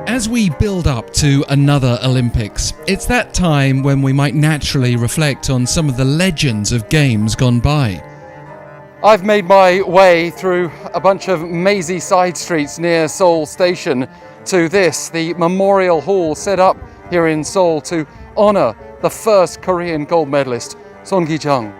As we build up to another Olympics, it's that time when we might naturally reflect on some of the legends of games gone by. I've made my way through a bunch of mazy side streets near Seoul Station to this, the memorial hall set up here in Seoul to honour the first Korean gold medalist, Sohn Kee Chung.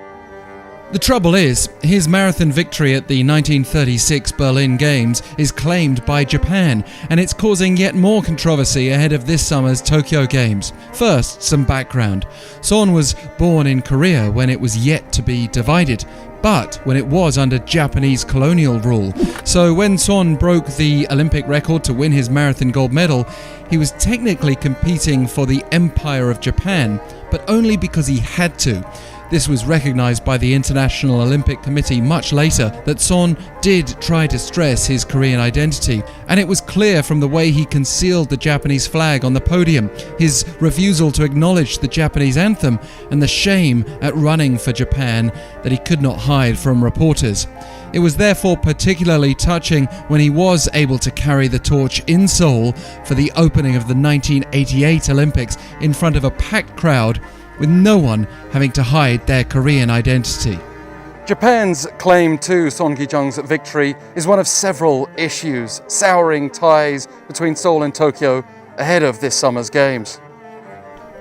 The trouble is, his marathon victory at the 1936 Berlin Games is claimed by Japan, and it's causing yet more controversy ahead of this summer's Tokyo Games. First, some background. Sohn was born in Korea when it was yet to be divided, but when it was under Japanese colonial rule. So when Sohn broke the Olympic record to win his marathon gold medal, he was technically competing for the Empire of Japan, but only because he had to. This was recognised by the International Olympic Committee much later that Sohn did try to stress his Korean identity, and it was clear from the way he concealed the Japanese flag on the podium, his refusal to acknowledge the Japanese anthem, and the shame at running for Japan that he could not hide from reporters. It was therefore particularly touching when he was able to carry the torch in Seoul for the opening of the 1988 Olympics in front of a packed crowd, with no one having to hide their Korean identity. Japan's claim to Sohn Kee Chung's victory is one of several issues souring ties between Seoul and Tokyo ahead of this summer's Games.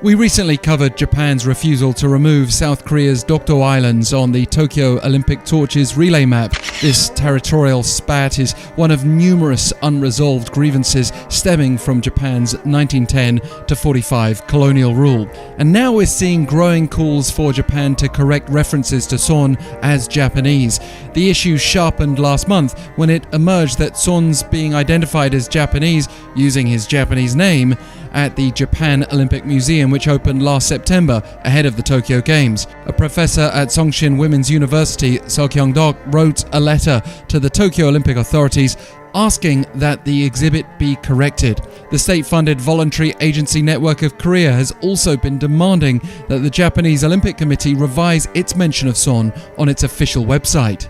We recently covered Japan's refusal to remove South Korea's Dokdo Islands on the Tokyo Olympic torches relay map. This territorial spat is one of numerous unresolved grievances stemming from Japan's 1910 to 45 colonial rule. And now we're seeing growing calls for Japan to correct references to Sohn as Japanese. The issue sharpened last month when it emerged that Sohn's being identified as Japanese using his Japanese name at the Japan Olympic Museum, which opened last September ahead of the Tokyo Games. A professor at Songshin Women's University, Seo Kyung-dok, wrote a letter to the Tokyo Olympic authorities asking that the exhibit be corrected. The state-funded voluntary agency network of Korea has also been demanding that the Japanese Olympic Committee revise its mention of Sohn on its official website.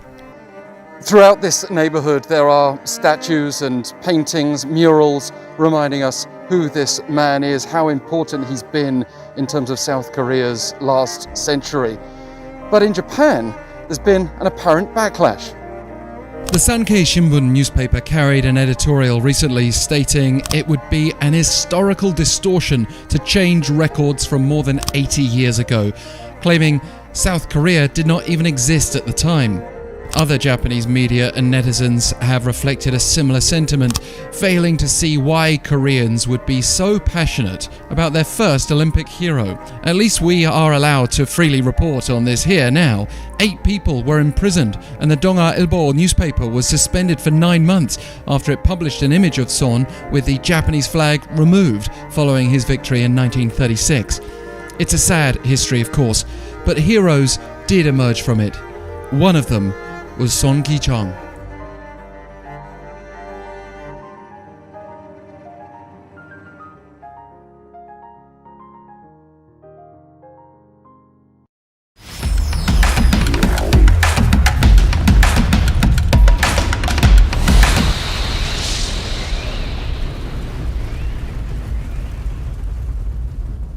Throughout this neighbourhood there are statues and paintings, murals reminding us who this man is, how important he's been in terms of South Korea's last century. But in Japan, there's been an apparent backlash. The Sankei Shimbun newspaper carried an editorial recently stating it would be an historical distortion to change records from more than 80 years ago, claiming South Korea did not even exist at the time. Other Japanese media and netizens have reflected a similar sentiment, failing to see why Koreans would be so passionate about their first Olympic hero. At least we are allowed to freely report on this here now. 8 people were imprisoned, and the Donga Ilbo newspaper was suspended for 9 months after it published an image of Sohn with the Japanese flag removed following his victory in 1936. It's a sad history, of course, but heroes did emerge from it. One of them was Sohn Kee Chung.